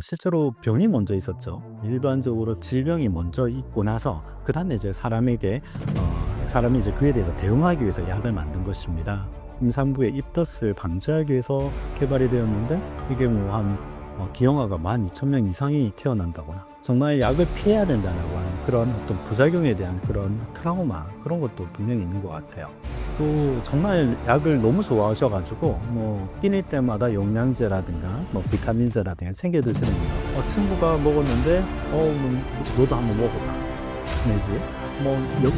실제로 병이 먼저 있었죠. 일반적으로 질병이 먼저 있고 나서 그다음에 이제 사람이 이제 그에 대해서 대응하기 위해서 약을 만든 것입니다. 임산부의 입덧을 방지하기 위해서 개발이 되었는데 이게 기형아가 12,000명 이상이 태어난다거나 정말 약을 피해야 된다고 하는 그런 어떤 부작용에 대한 그런 트라우마 그런 것도 분명히 있는 것 같아요. 또 정말 약을 너무 좋아하셔가지고 끼니 때마다 영양제라든가 비타민제라든가 챙겨 드시는 분들 친구가 먹었는데 너도 한번 먹어봐 내지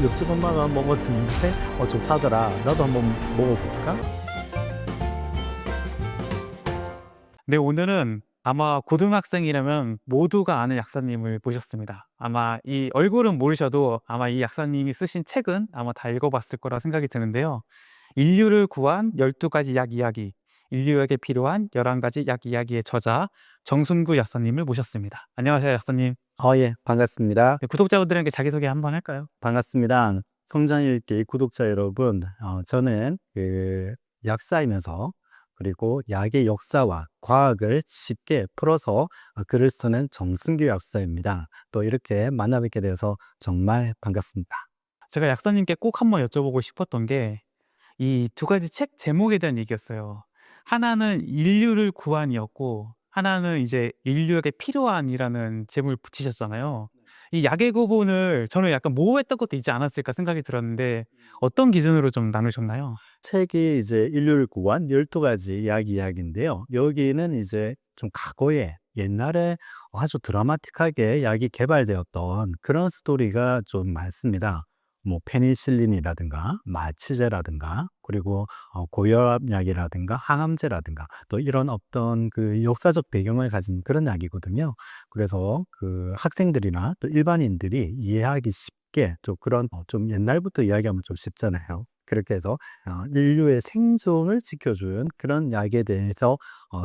옆집 엄마가 먹었는데 좋다더라 나도 한번 먹어볼까. 네, 오늘은 아마 고등학생이라면 모두가 아는 약사님을 모셨습니다. 아마 이 얼굴은 모르셔도 아마 이 약사님이 쓰신 책은 아마 다 읽어봤을 거라 생각이 드는데요. 인류를 구한 12가지 약 이야기, 인류에게 필요한 11가지 약 이야기의 저자 정순구 약사님을 모셨습니다. 안녕하세요, 약사님. 예, 반갑습니다. 네, 구독자분들에게 자기소개 한번 할까요? 반갑습니다. 성장일기 구독자 여러분, 저는 약사이면서 그리고 약의 역사와 과학을 쉽게 풀어서 글을 쓰는 정승규 약사입니다. 또 이렇게 만나뵙게 되어서 정말 반갑습니다. 제가 약사님께 꼭 한번 여쭤보고 싶었던 게 이 두 가지 책 제목에 대한 얘기였어요. 하나는 인류를 구한이었고 하나는 이제 인류에게 필요한이라는 제목을 붙이셨잖아요. 이 약의 구분을 저는 약간 모호했던 것도 있지 않았을까 생각이 들었는데 어떤 기준으로 좀 나누셨나요? 책이 이제 인류를 구한 12가지 약 이야기인데요. 여기는 이제 좀 과거에 옛날에 아주 드라마틱하게 약이 개발되었던 그런 스토리가 좀 많습니다. 페니실린이라든가 마취제라든가 그리고 고혈압약이라든가 항암제라든가 또 이런 어떤 그 역사적 배경을 가진 그런 약이거든요. 그래서 그 학생들이나 또 일반인들이 이해하기 쉽게 좀 그런 좀 옛날부터 이야기하면 좀 쉽잖아요. 그렇게 해서 인류의 생존을 지켜준 그런 약에 대해서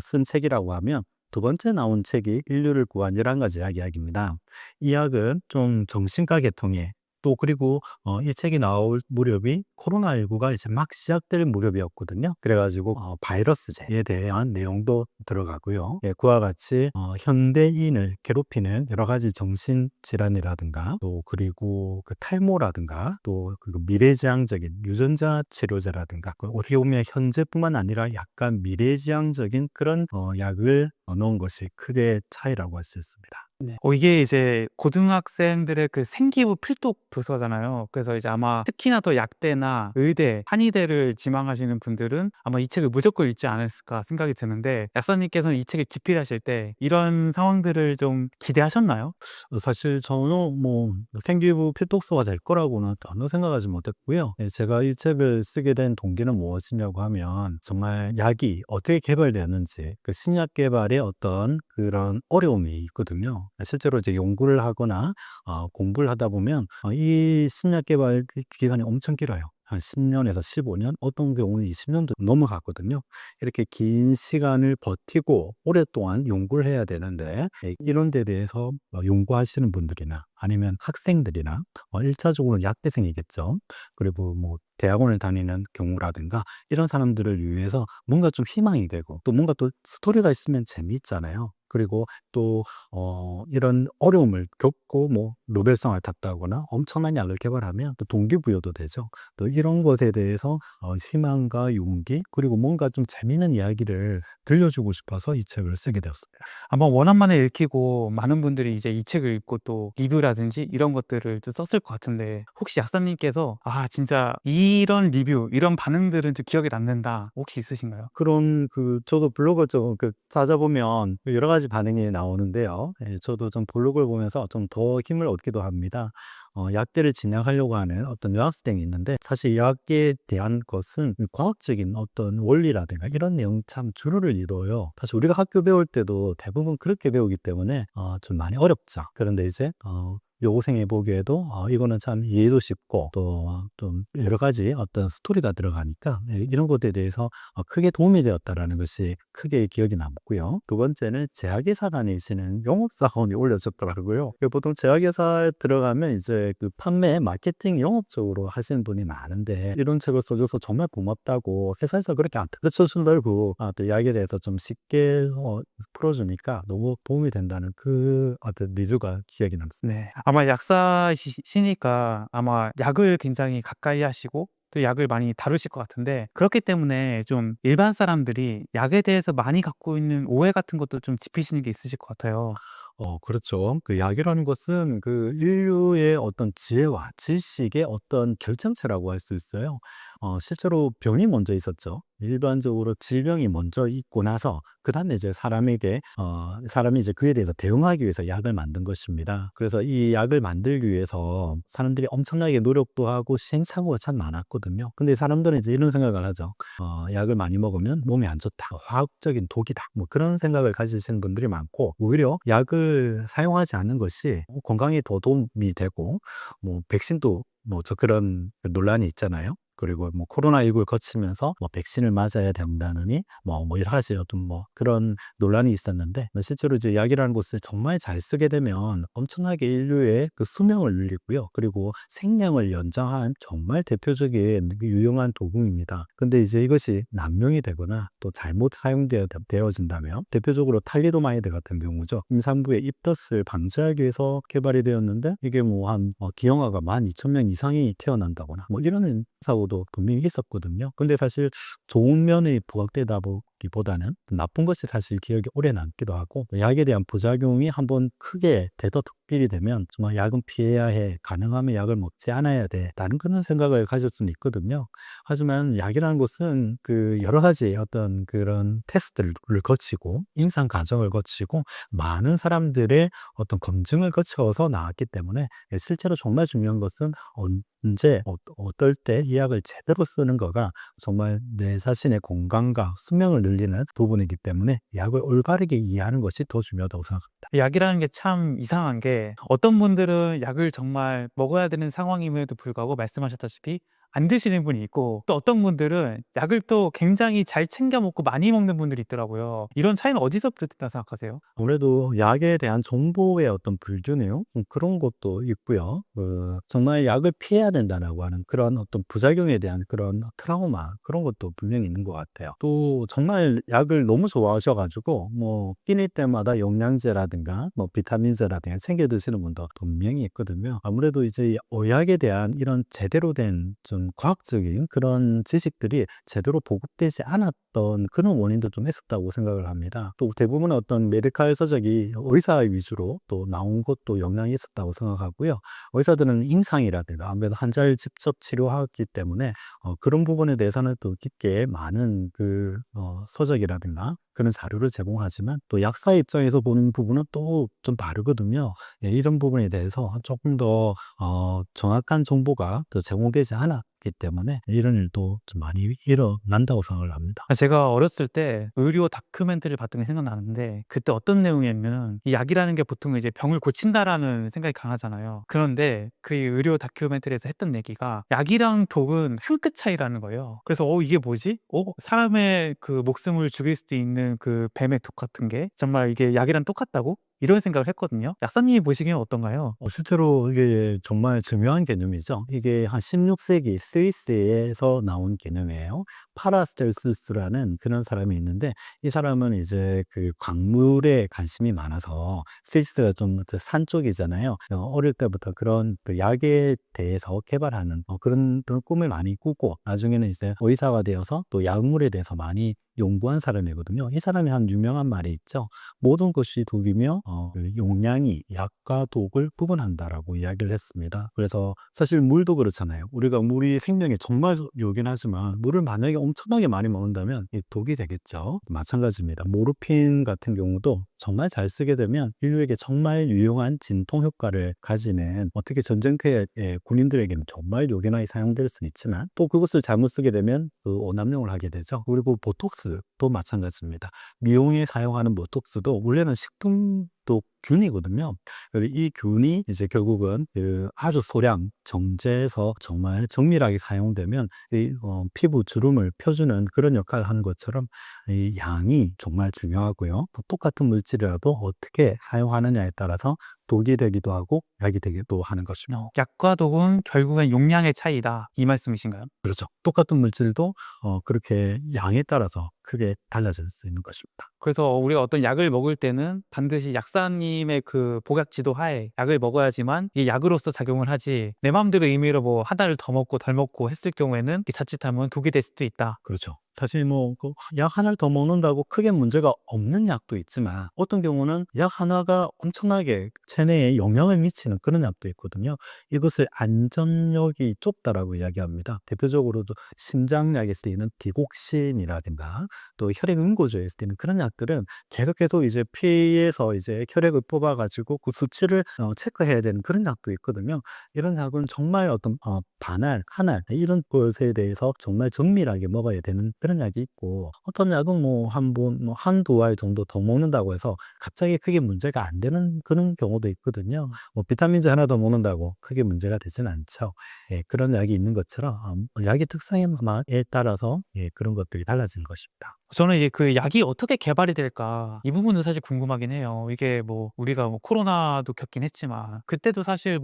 쓴 책이라고 하면 두 번째 나온 책이 인류를 구한 11가지 약 이야기입니다. 이 약은 좀 정신과 계통에 또 그리고 이 책이 나올 무렵이 코로나19가 이제 막 시작될 무렵이었거든요. 그래가지고 바이러스제에 대한 내용도 들어가고요. 예, 그와 같이 현대인을 괴롭히는 여러 가지 정신질환이라든가 또 그리고 그 탈모라든가 또 그 미래지향적인 유전자 치료제라든가 그 어떻게 보면 현재뿐만 아니라 약간 미래지향적인 그런 약을 넣은 것이 크게 차이라고 할 수 있습니다. 네. 이게 이제 고등학생들의 그 생기부 필독 도서잖아요. 그래서 이제 아마 특히나 더 약대나 의대, 한의대를 지망하시는 분들은 아마 이 책을 무조건 읽지 않았을까 생각이 드는데 약사님께서는 이 책을 집필하실 때 이런 상황들을 좀 기대하셨나요? 사실 저는 생기부 필독서가 될 거라고는 전혀 생각하지 못했고요. 예, 제가 이 책을 쓰게 된 동기는 무엇이냐고 하면 정말 약이 어떻게 개발되었는지 그 신약 개발의 어떤 그런 어려움이 있거든요. 실제로 이제 연구를 하거나 공부를 하다 보면 이 신약 개발 기간이 엄청 길어요. 한 10년에서 15년, 어떤 경우는 20년도 넘어갔거든요. 이렇게 긴 시간을 버티고 오랫동안 연구를 해야 되는데 이런 데 대해서 연구하시는 분들이나 아니면 학생들이나 1차적으로는 약대생이겠죠. 그리고 대학원을 다니는 경우라든가 이런 사람들을 위해서 뭔가 좀 희망이 되고 또 뭔가 또 스토리가 있으면 재미있잖아요. 그리고 또 이런 어려움을 겪고 노벨상을 탔다거나 엄청난 약을 개발하면 또 동기부여도 되죠. 또 이런 것에 대해서 희망과 용기 그리고 뭔가 좀 재미있는 이야기를 들려주고 싶어서 이 책을 쓰게 되었습니다. 아마 워낙 많이 읽히고 많은 분들이 이제 이 책을 읽고 또 리뷰라든지 이런 것들을 또 썼을 것 같은데 혹시 약사님께서 아 진짜 이런 리뷰, 이런 반응들은 좀 기억에 남는다 혹시 있으신가요? 그런 저도 블로그 좀 찾아보면 여러 가지 반응이 나오는데요. 예, 저도 좀 블로그를 보면서 좀 더 힘을 얻기도 합니다. 약대를 진행하려고 하는 어떤 여학생이 있는데 사실 약에 대한 것은 과학적인 어떤 원리라든가 이런 내용 참 주류를 이뤄요. 사실 우리가 학교 배울 때도 대부분 그렇게 배우기 때문에 좀 많이 어렵죠. 그런데 이제 여고생이 보기에도 이거는 참 이해도 쉽고 또 좀 여러 가지 어떤 스토리가 들어가니까 이런 것에 대해서 크게 도움이 되었다라는 것이 크게 기억이 남고요. 두 번째는 제약회사 다니시는 영업사원이 올려줬더라고요. 보통 제약회사에 들어가면 이제 그 판매, 마케팅, 영업 쪽으로 하시는 분이 많은데 이런 책을 써줘서 정말 고맙다고 회사에서 그렇게 안 가르쳐 준다고 또 이야기에 대해서 좀 쉽게 풀어주니까 너무 도움이 된다는 그 어떤 리뷰가 기억이 남습니다. 네. 아마 약사시니까 아마 약을 굉장히 가까이 하시고 또 약을 많이 다루실 것 같은데 그렇기 때문에 좀 일반 사람들이 약에 대해서 많이 갖고 있는 오해 같은 것도 좀 짚으시는 게 있으실 것 같아요. 그렇죠. 그 약이라는 것은 그 인류의 어떤 지혜와 지식의 어떤 결정체라고 할 수 있어요. 실제로 병이 먼저 있었죠. 일반적으로 질병이 먼저 있고 나서 그다음에 이제 사람이 이제 그에 대해서 대응하기 위해서 약을 만든 것입니다. 그래서 이 약을 만들기 위해서 사람들이 엄청나게 노력도 하고 시행착오가 참 많았거든요. 근데 사람들은 이제 이런 생각을 하죠. 약을 많이 먹으면 몸에 안 좋다. 화학적인 독이다. 뭐 그런 생각을 가지신 분들이 많고 오히려 약을 사용하지 않는 것이 건강에 더 도움이 되고 뭐 백신도 뭐 그런 논란이 있잖아요. 그리고 뭐 코로나19를 거치면서 뭐 백신을 맞아야 된다느니 뭐 여러 가지 어떤 뭐 그런 논란이 있었는데 실제로 이제 약이라는 것을 정말 잘 쓰게 되면 엄청나게 인류의 그 수명을 늘리고요. 그리고 생명을 연장한 정말 대표적인 유용한 도구입니다. 근데 이제 이것이 남용이 되거나 또 잘못 되어진다면 대표적으로 탈리도마이드 같은 경우죠. 임산부의 입덧을 방지하기 위해서 개발이 되었는데 이게 뭐 한 기형아가 12,000명 이상이 태어난다거나 뭐 이런 사고도 분명히 있었거든요. 근데 사실 좋은 면이 부각되다 보기보다는 나쁜 것이 사실 기억에 오래 남기도 하고 약에 대한 부작용이 한번 크게 대더특필이 되면 정말 약은 피해야 해. 가능하면 약을 먹지 않아야 돼. 라는 그런 생각을 가질 수는 있거든요. 하지만 약이라는 것은 그 여러 가지 어떤 그런 테스트를 거치고 임상 과정을 거치고 많은 사람들의 어떤 검증을 거쳐서 나왔기 때문에 실제로 정말 중요한 것은 언제 어떨 때 이 약을 제대로 쓰는 거가 정말 내 자신의 건강과 수명을 늘리는 부분이기 때문에 약을 올바르게 이해하는 것이 더 중요하다고 생각합니다. 약이라는 게 참 이상한 게 어떤 분들은 약을 정말 먹어야 되는 상황임에도 불구하고 말씀하셨다시피 안 드시는 분이 있고 또 어떤 분들은 약을 또 굉장히 잘 챙겨 먹고 많이 먹는 분들이 있더라고요. 이런 차이는 어디서 비롯됐다 생각하세요? 아무래도 약에 대한 정보의 어떤 불균형 그런 것도 있고요. 정말 약을 피해야 된다라고 하는 그런 어떤 부작용에 대한 그런 트라우마 그런 것도 분명히 있는 것 같아요. 또 정말 약을 너무 좋아하셔 가지고 뭐 끼니 때마다 영양제라든가 뭐 비타민제라든가 챙겨 드시는 분도 분명히 있거든요. 아무래도 이제 의학에 대한 이런 제대로 된 좀 과학적인 그런 지식들이 제대로 보급되지 않았던 그런 원인도 좀 있었다고 생각을 합니다. 또 대부분의 어떤 메디칼 서적이 의사 위주로 또 나온 것도 영향이 있었다고 생각하고요. 의사들은 임상이라든가 아무래도 환자를 직접 치료하기 때문에 그런 부분에 대해서는 또 깊게 많은 그 서적이라든가 그런 자료를 제공하지만 또 약사 입장에서 보는 부분은 또 좀 다르거든요. 예, 이런 부분에 대해서 조금 더 정확한 정보가 더 제공되지 않았기 때문에 이런 일도 좀 많이 일어난다고 생각을 합니다. 제가 어렸을 때 의료 다큐멘터리를 봤던 게 생각나는데 그때 어떤 내용이었냐면 이 약이라는 게 보통 이제 병을 고친다라는 생각이 강하잖아요. 그런데 그 의료 다큐멘터리에서 했던 얘기가 약이랑 독은 한 끗 차이라는 거예요. 그래서 이게 뭐지? 사람의 그 목숨을 죽일 수도 있는 그 뱀의 독 같은 게 정말 이게 약이랑 똑같다고? 이런 생각을 했거든요. 약사님이 보시기엔 어떤가요? 실제로 이게 정말 중요한 개념이죠. 이게 한 16세기 스위스에서 나온 개념이에요. 파라스텔수스라는 그런 사람이 있는데 이 사람은 이제 그 광물에 관심이 많아서 스위스가 좀 산 쪽이잖아요. 어릴 때부터 그런 그 약에 대해서 개발하는 그런 꿈을 많이 꾸고 나중에는 이제 의사가 되어서 또 약물에 대해서 많이 연구한 사람이거든요. 이 사람이 한 유명한 말이 있죠. 모든 것이 독이며 그 용량이 약과 독을 구분한다라고 이야기를 했습니다. 그래서 사실 물도 그렇잖아요. 우리가 물이 생명에 정말 요긴 하지만 물을 만약에 엄청나게 많이 먹는다면 이 독이 되겠죠. 마찬가지입니다. 모르핀 같은 경우도 정말 잘 쓰게 되면 인류에게 정말 유용한 진통 효과를 가지는 어떻게 전쟁터의 군인들에게는 정말 요긴하게 사용될 수는 있지만 또 그것을 잘못 쓰게 되면 그 오남용을 하게 되죠. 그리고 보톡스도 마찬가지입니다. 미용에 사용하는 보톡스도 원래는 식중독 균이거든요. 이 균이 이제 결국은 그 아주 소량 정제해서 정말 정밀하게 사용되면 피부 주름을 펴주는 그런 역할을 하는 것처럼 이 양이 정말 중요하고요. 또 똑같은 물질이라도 어떻게 사용하느냐에 따라서 독이 되기도 하고 약이 되기도 하는 것입니다. 약과 독은 결국엔 용량의 차이다. 이 말씀이신가요? 그렇죠. 똑같은 물질도 그렇게 양에 따라서 크게 달라질 수 있는 것입니다. 그래서 우리가 어떤 약을 먹을 때는 반드시 약사님의 그 복약지도 하에 약을 먹어야지만 이 약으로서 작용을 하지, 내 마음대로 임의로 뭐 하나를 더 먹고 덜 먹고 했을 경우에는 자칫하면 독이 될 수도 있다. 그렇죠. 사실 뭐 그 약 하나를 더 먹는다고 크게 문제가 없는 약도 있지만 어떤 경우는 약 하나가 엄청나게 체내에 영향을 미치는 그런 약도 있거든요. 이것을 안전력이 좁다라고 이야기합니다. 대표적으로도 심장약에 쓰이는 디곡신이라든가 또 혈액 응고제에 쓰이는 그런 약들은 계속해서 이제 피에서 이제 혈액을 뽑아 가지고 그 수치를 체크해야 되는 그런 약도 있거든요. 이런 약은 정말 어떤 반알, 한 알 이런 것에 대해서 정말 정밀하게 먹어야 되는 그런 약이 있고, 어떤 약은 뭐 한 번 뭐 한두 알 정도 더 먹는다고 해서 갑자기 크게 문제가 안 되는 그런 경우도 있거든요. 뭐 비타민제 하나 더 먹는다고 크게 문제가 되진 않죠. 예, 그런 약이 있는 것처럼 약의 특성에 따라서 예, 그런 것들이 달라진 것입니다. 저는 이게 그 약이 어떻게 개발이 될까, 이 부분은 사실 궁금하긴 해요. 이게 뭐 우리가 뭐 코로나도 겪긴 했지만 그때도 사실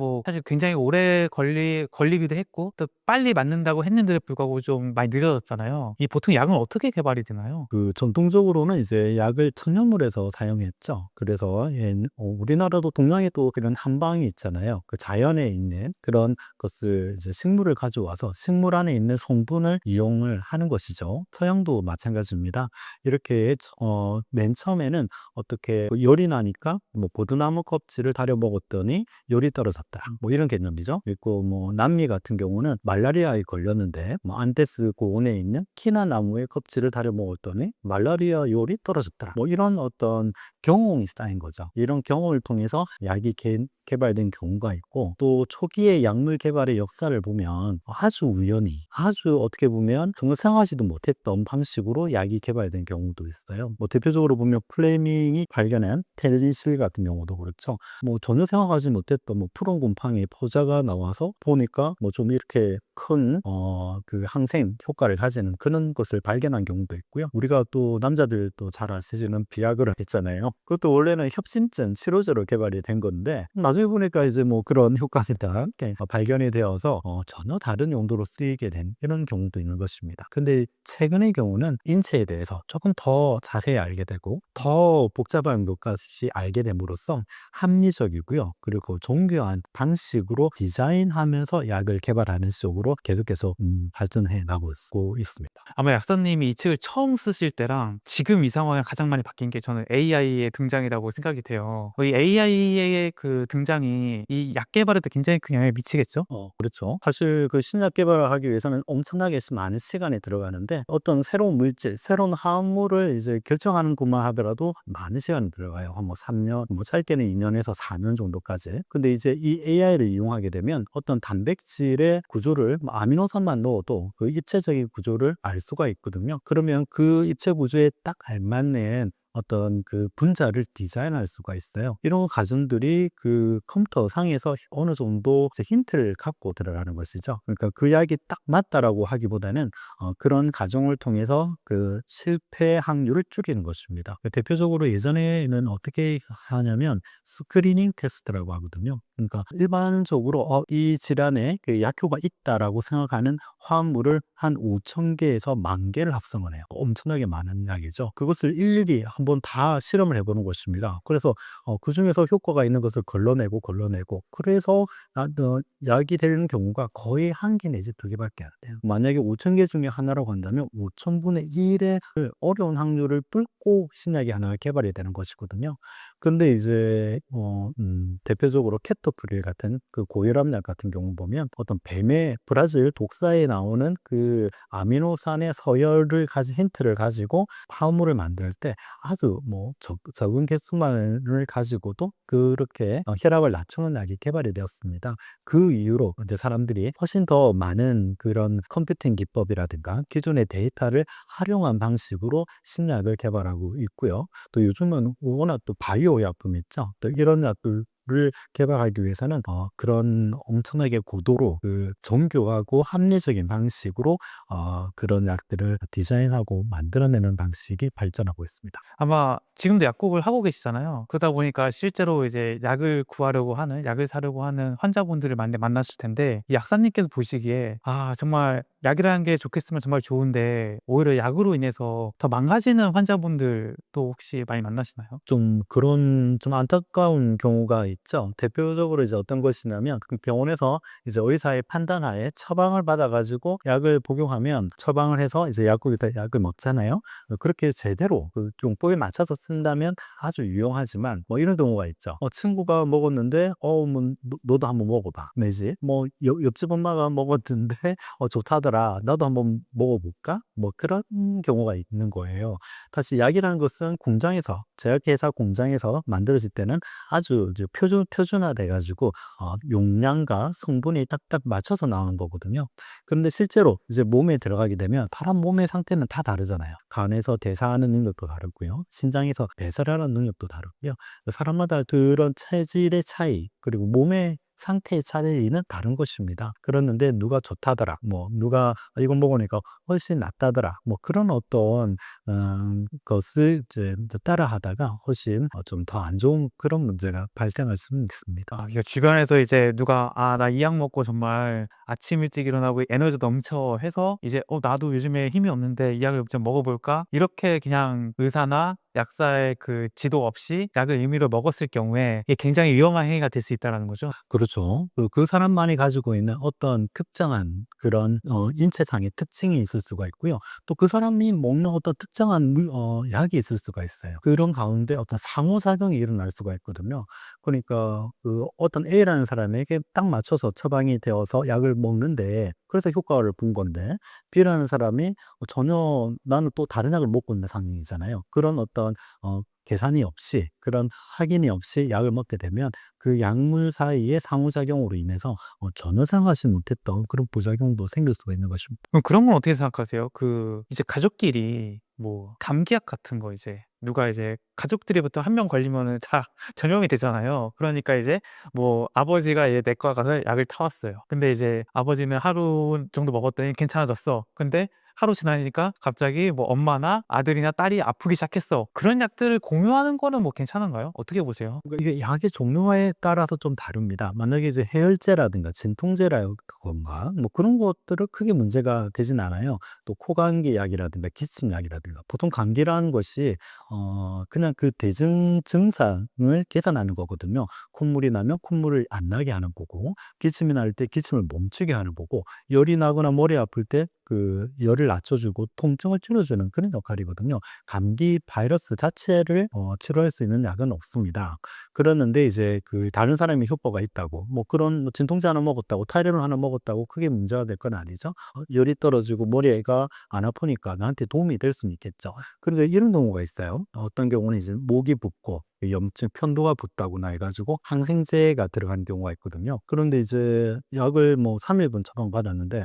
굉장히 오래 걸리기도 했고 또 빨리 맞는다고 했는데도 불구하고 좀 많이 늦어졌잖아요. 이 보통 약은 어떻게 개발이 되나요? 그 전통적으로는 이제 약을 천연물에서 사용했죠. 그래서 예, 우리나라도 동양에도 이런 한방이 있잖아요. 그 자연에 있는 그런 것을 이제 식물을 가져와서 식물 안에 있는 성분을 이용을 하는 것이죠. 서양도 마찬가지입니다. 이렇게 맨 처음에는 어떻게 열이 나니까 뭐 포도나무 껍질을 다려 먹었더니 열이 떨어졌다. 뭐 이런 개념이죠. 그리고 뭐 남미 같은 경우는 말라리아에 걸렸는데 뭐 안데스 고원에 있는 키나 나무의 껍질을 다려 먹었더니 말라리아 열이 떨어졌더라. 뭐 이런 어떤 경험이 쌓인 거죠. 이런 경험을 통해서 약이 개발된 경우가 있고, 또 초기의 약물 개발의 역사를 보면 아주 우연히, 아주 어떻게 보면 정말 생각하지도 못했던 방식으로 약이 개발된 경우도 있어요. 뭐 대표적으로 보면 플레밍이 발견한 페니실린 같은 경우도 그렇죠. 뭐 전혀 생각하지 못했던 뭐 푸른 곰팡이 포자가 나와서 보니까 뭐 좀 이렇게 큰 그 항생 효과를 가지는 그런 것을 발견한 경우도 있고요. 우리가 또 남자들 또 잘 아시는 비아그라 있잖아요. 그것도 원래는 협심증 치료제로 개발이 된 건데 나중에 보니까 이제 뭐 그런 효과가 발견이 되어서 전혀 다른 용도로 쓰이게 된 이런 경우도 있는 것입니다. 근데 최근의 경우는 인체에 대해서 조금 더 자세히 알게 되고 더 복잡한 것까지 알게 됨으로써 합리적이고요. 그리고 정교한 방식으로 디자인하면서 약을 개발하는 쪽으로 계속해서 발전해 나가고 있습니다. 아마 약사님이 이 책을 처음 쓰실 때랑 지금 이 상황이 가장 많이 바뀐 게 저는 AI의 등장이라고 생각이 돼요. 이 AI의 그 등장이 이 약 개발에도 굉장히 큰 영향을 미치겠죠? 그렇죠. 사실 그 신약 개발을 하기 위해서는 엄청나게 많은 시간이 들어가는데, 어떤 새로운 물질, 새로운 화합물을 이제 결정하는 것만 하더라도 많은 시간이 들어가요. 한 뭐 3년, 뭐 짧게는 2년에서 4년 정도까지. 근데 이제 이 AI를 이용하게 되면 어떤 단백질의 구조를 뭐 아미노산만 넣어도 그 입체적인 구조를 알 수가 있거든요. 그러면 그 입체 구조에 딱 알맞는 어떤 그 분자를 디자인할 수가 있어요. 이런 과정들이 그 컴퓨터 상에서 어느 정도 이제 힌트를 갖고 들어가는 것이죠. 그러니까 그 약이 딱 맞다라고 하기보다는 그런 과정을 통해서 그 실패 확률을 줄이는 것입니다. 대표적으로 예전에는 어떻게 하냐면 스크리닝 테스트라고 하거든요. 그러니까 일반적으로 이 질환에 그 약효가 있다라고 생각하는 화합물을 한 5,000개에서 10,000개를 합성을 해요. 엄청나게 많은 약이죠. 그것을 일일이 한번 다 실험을 해보는 것입니다. 그래서 그중에서 효과가 있는 것을 걸러내고 그래서 약이 되는 경우가 거의 1개 내지 2개밖에 안 돼요. 만약에 5,000개 중에 하나라고 한다면 5,000분의 1의 어려운 확률을 뚫고 신약이 하나가 개발이 되는 것이거든요. 근데 이제 대표적으로 립토프릴 같은 그 고혈압약 같은 경우 보면 어떤 뱀의 브라질 독사에 나오는 그 아미노산의 서열을 가진 힌트를 가지고 화합물을 만들 때 아주 뭐 적은 개수만을 가지고도 그렇게 혈압을 낮추는 약이 개발이 되었습니다. 그 이후로 이제 사람들이 훨씬 더 많은 그런 컴퓨팅 기법이라든가 기존의 데이터를 활용한 방식으로 신약을 개발하고 있고요. 또 요즘은 워낙 또 바이오 약품 있죠. 또 이런 약들을 개발하기 위해서는 그런 엄청나게 고도로 그 정교하고 합리적인 방식으로 그런 약들을 디자인하고 만들어내는 방식이 발전하고 있습니다. 아마 지금도 약국을 하고 계시잖아요. 그러다 보니까 실제로 이제 약을 구하려고 하는, 약을 사려고 하는 환자분들을 많이 만났을 텐데, 이 약사님께서 보시기에 아, 정말 약이라는 게 좋겠으면 정말 좋은데 오히려 약으로 인해서 더 망가지는 환자분들도 혹시 많이 만나시나요? 좀 그런 좀 안타까운 경우가 있죠. 대표적으로 이제 어떤 것이냐면 그 병원에서 이제 의사의 판단하에 처방을 받아 가지고 약을 복용하면 처방을 해서 이제 약국에다 약을 먹잖아요. 그렇게 제대로 그 용법에 맞춰서 쓴다면 아주 유용하지만 뭐 이런 경우가 있죠. 친구가 먹었는데 뭐 너도 한번 먹어 봐. 내지 뭐 옆집 엄마가 먹었는데 좋다더라. 나도 한번 먹어 볼까? 뭐 그런 경우가 있는 거예요. 사실 약이라는 것은 공장에서 제약회사 공장에서 만들어질 때는 아주 이제 표준화돼 가지고 용량과 성분이 딱딱 맞춰서 나오는 거거든요. 그런데 실제로 이제 몸에 들어가게 되면 사람 몸의 상태는 다 다르잖아요. 간에서 대사하는 능력도 다르고요. 신장에서 배설하는 능력도 다르고요. 사람마다 그런 체질의 차이 그리고 몸의 상태의 차이는 다른 것입니다. 그랬는데 누가 좋다더라, 뭐 누가 이거 먹으니까 훨씬 낫다더라, 뭐 그런 어떤 것을 이제 따라하다가 훨씬 좀 더 안 좋은 그런 문제가 발생할 수는 있습니다. 이게 주변에서 이제 누가 "아, 나 이 약 먹고 정말 아침 일찍 일어나고 에너지 넘쳐." 해서 이제 나도 요즘에 힘이 없는데 이 약을 좀 먹어 볼까?" 이렇게 그냥 의사나 약사의 그 지도 없이 약을 임의로 먹었을 경우에 이게 굉장히 위험한 행위가 될 수 있다라는 거죠. 그렇죠. 그 사람만이 가지고 있는 어떤 특정한 그런 인체상의 특징이 있을 수가 있고요. 또 그 사람이 먹는 어떤 특정한 약이 있을 수가 있어요. 그런 가운데 어떤 상호작용이 일어날 수가 있거든요. 그러니까 그 어떤 A라는 사람에게 딱 맞춰서 처방이 되어서 약을 먹는데 그래서 효과를 본 건데 B라는 사람이 전혀 나는 또 다른 약을 먹고 있는 상황이잖아요. 그런 어떤 계산이 없이 그런 확인이 없이 약을 먹게 되면 그 약물 사이의 상호작용으로 인해서 전혀 생각하지 못했던 그런 부작용도 생길 수가 있는 것입니다. 그럼 그런 건 어떻게 생각하세요? 이제 가족끼리 뭐 감기약 같은 거 이제 누가 이제 가족들이부터 한 명 걸리면은 다 전염이 되잖아요. 그러니까 이제 뭐 아버지가 이제 내과 가서 약을 타 왔어요. 근데 이제 아버지는 하루 정도 먹었더니 괜찮아졌어. 근데 하루 지나니까 갑자기 뭐 엄마나 아들이나 딸이 아프기 시작했어. 그런 약들을 공유하는 거는 뭐 괜찮은가요? 어떻게 보세요? 그러니까 이게 약의 종류에 따라서 좀 다릅니다. 만약에 이제 해열제라든가 진통제라든가 뭐 그런 것들은 크게 문제가 되진 않아요. 또 코감기 약이라든가 기침약이라든가 보통 감기라는 것이 그냥 그 대증 증상을 개선하는 거거든요. 콧물이 나면 콧물을 안 나게 하는 거고 기침이 날 때 기침을 멈추게 하는 거고 열이 나거나 머리 아플 때 그 열을 낮춰주고 통증을 줄여주는 그런 역할이거든요. 감기 바이러스 자체를 치료할 수 있는 약은 없습니다. 그랬는데 이제 그 다른 사람이 효과가 있다고 뭐 그런 뭐 진통제 하나 먹었다고 타이레놀 하나 먹었다고 크게 문제가 될 건 아니죠. 열이 떨어지고 머리가 안 아프니까 나한테 도움이 될 수는 있겠죠. 그런데 이런 경우가 있어요. 어떤 경우는 이제 목이 붓고 염증 편도가 붓다거나 해가지고 항생제가 들어간 경우가 있거든요. 그런데 이제 약을 뭐 3일분 처방받았는데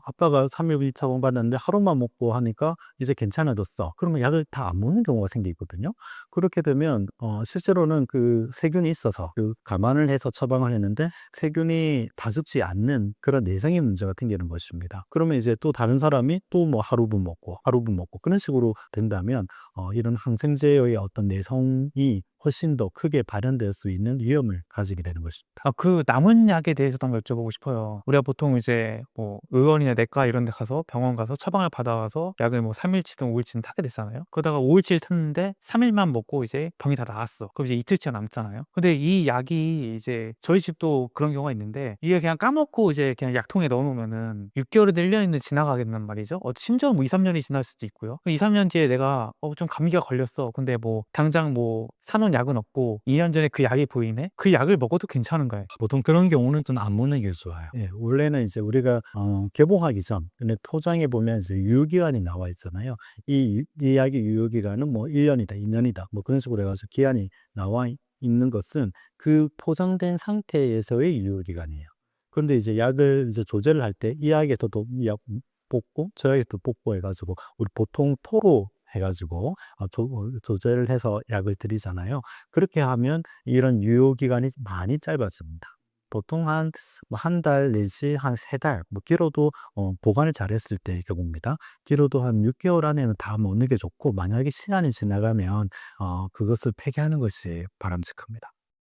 아빠가 3일분 처방받았는데 하루만 먹고 하니까 이제 괜찮아졌어. 그러면 약을 다 안 먹는 경우가 생기거든요. 그렇게 되면 실제로는 그 세균이 있어서 그 감안을 해서 처방을 했는데 세균이 다습지 않는 그런 내성의 문제가 생기는 것입니다. 그러면 이제 또 다른 사람이 또 뭐 하루분 먹고 그런 식으로 된다면 이런 항생제의 어떤 내성이 훨씬 더 크게 발현될 수 있는 위험을 가지게 되는 것입니다. 그 남은 약에 대해서도 한번 여쭤보고 싶어요. 우리가 보통 이제 뭐 의원이나 내과 이런 데 가서 병원 가서 처방을 받아와서 약을 뭐 3 일치든 5 일치든 타게 되잖아요. 그러다가 5 일치를 탔는데 3 일만 먹고 이제 병이 다 나았어. 그럼 이제 이틀치가 남잖아요. 근데 이 약이 이제 저희 집도 그런 경우가 있는데 이게 그냥 까먹고 이제 그냥 약통에 넣어 놓으면은 6 개월이든 1 년이든 지나가겠단 말이죠. 심지어 뭐 2-3 년이 지날 수도 있고요. 2-3년 뒤에 내가 좀 감기가 걸렸어. 근데 뭐 당장 뭐 사 놓은 약은 없고 2년 전에 그 약이 보이네? 그 약을 먹어도 괜찮은 거예요. 보통 그런 경우는 좀 안 먹는 게 좋아요. 예, 원래는 이제 우리가 개봉하기 전 근데 포장에 보면 이제 유효기간이 나와 있잖아요. 이 약의 유효기간은 뭐 1년이다, 2년이다, 뭐 그런 식으로 해가지고 기한이 나와 있는 것은 그 포장된 상태에서의 유효기간이에요. 그런데 이제 약을 이제 조제를 할 때 이 약에서도 이 약 뽑고 저 약에서도 뽑고 해가지고 우리 보통 토로 해가지고 조제를 해서 약을 드리잖아요. 그렇게 하면 이런 유효기간이 많이 짧아집니다. 보통 한 달 내지 한 3달, 뭐 길어도 보관을 잘했을 때의 경우입니다. 길어도 한 6개월 안에는 다 먹는 게 좋고, 만약에 시간이 지나가면 그것을 폐기하는 것이 바람직합니다.